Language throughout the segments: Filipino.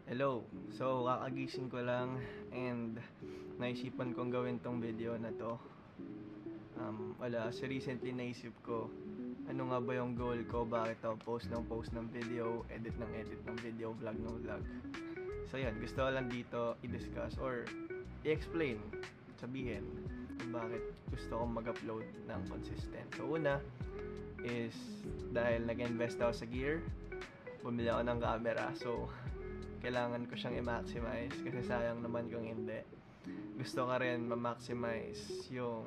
Hello. So, kakagising ko lang and naisipan kong gawin tong video na to. Wala, kasi recently naisip ko, ano nga ba yung goal ko? Bakit ako post ng video, edit ng video, vlog ng vlog. So, yan. Gusto ko lang dito i-discuss or i-explain, sabihin, kung bakit gusto kong mag-upload ng consistent. So, una is dahil nag-invest ako sa gear, bumili ako ng camera. So, kailangan ko siyang i-maximize kasi sayang naman kung hindi. Gusto ko rin ma-maximize yung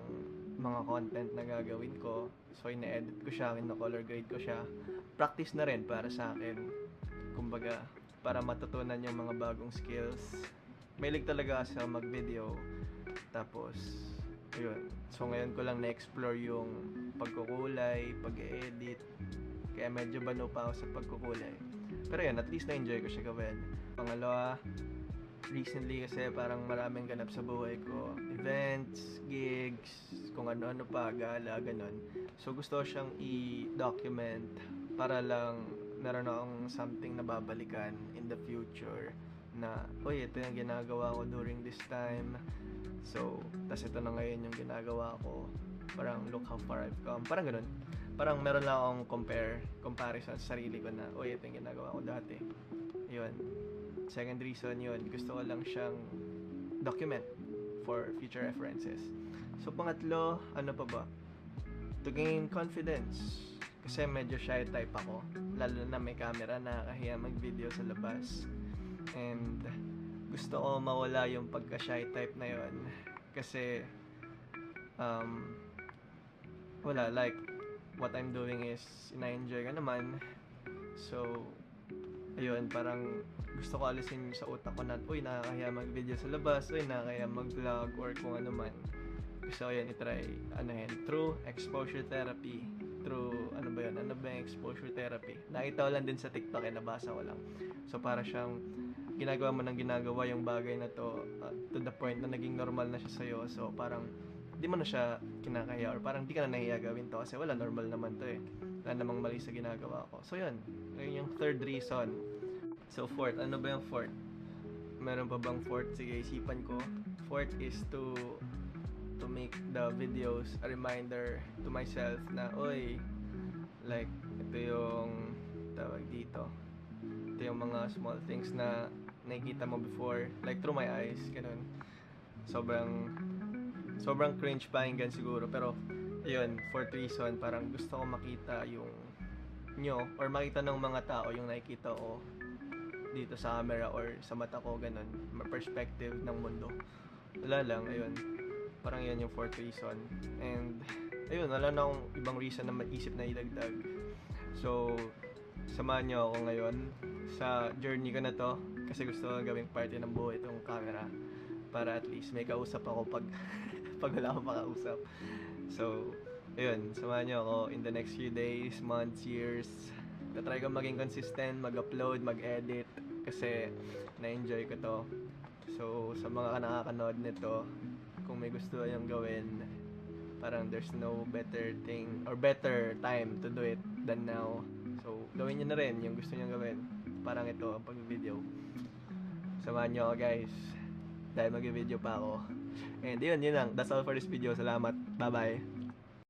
mga content na gagawin ko. So, ina-edit ko siya, ina-color grade ko siya. Practice na rin para sa akin. Kumbaga, para matutunan yung mga bagong skills. Mahilig talaga sa mag-video. Tapos, ayun. So, ngayon ko lang na-explore yung pagkukulay, pag-edit. Kaya medyo bano pa ako sa pagkukulay. Pero yun, at least na-enjoy ko siya gawin. Pangalawa, recently kasi parang maraming ganap sa buhay ko. Events, gigs, kung ano-ano pa, gala, ganun. So gusto ko siyang i-document para lang meron akong something na babalikan in the future na, oy, ito yung ginagawa ko during this time. So, tas ito na ngayon yung ginagawa ko. Parang look how far I've come. Parang ganun. Parang meron lang akong comparison sa sarili ko na, oy, ito yung ginagawa ko dati. Yun. Second reason yun, gusto ko lang siyang document for future references. So, pangatlo, ano pa ba? To gain confidence. Kasi medyo shy type ako. Lalo na may camera, nakakahiya mag-video sa labas. And gusto ko mawala yung pagka-shy type na yun. Kasi, wala, like, what I'm doing is ina-enjoy ka naman. So, ayun, parang gusto ko alisin sa utak ko na, uy, nakakahiya mag-video sa labas, uy, nakakahiya mag-vlog or kung ano man. Gusto ko yan itry, through exposure therapy. Through, ano ba yung exposure therapy? Nakita ko lang din sa TikTok, nabasa ko lang. So, para siyang ginagawa mo ng ginagawa yung bagay na to to the point na naging normal na siya sa'yo. So, parang di mo na siya kinakahiya or parang di ka na nahiya gawin to kasi wala, normal naman to eh. Wala namang mali sa ginagawa ko. So, yun yung third reason. So, fourth. Ano ba yung fourth? Meron pa bang fourth? Sige, isipan ko. Fourth is to make the videos a reminder to myself na, oy, like, ito yung tawag dito. Ito yung mga small things na nakikita mo before, like through my eyes, ganun. Sobrang cringe pakinggan siguro, pero ayun, fourth reason, parang gusto ko makita yung nyo, or makita ng mga tao yung nakikita ko dito sa camera or sa mata ko, ganun, perspective ng mundo. Wala lang, ayun, parang yan yung fourth reason. And ayun, wala na akong ibang reason na maisip na idagdag. So, samahan nyo ako ngayon sa journey ko na to kasi gusto ko gawing party ng buhay itong camera para at least may kausap ako pag pag wala akong makausap. So, ayun, samahan nyo ako in the next few days, months, years. Tatry ko maging consistent, mag-upload, mag-edit kasi na-enjoy ko to. So, sa mga nakakanood nito, kung may gusto kayong gawin, parang there's no better thing or better time to do it than now. So, gawin nyo na rin yung gusto nyo gawin. Parang ito, ang pag-video. Samahan nyo ako, guys. Dahil mag-video pa ako. And yun lang. That's all for this video. Salamat. Bye-bye.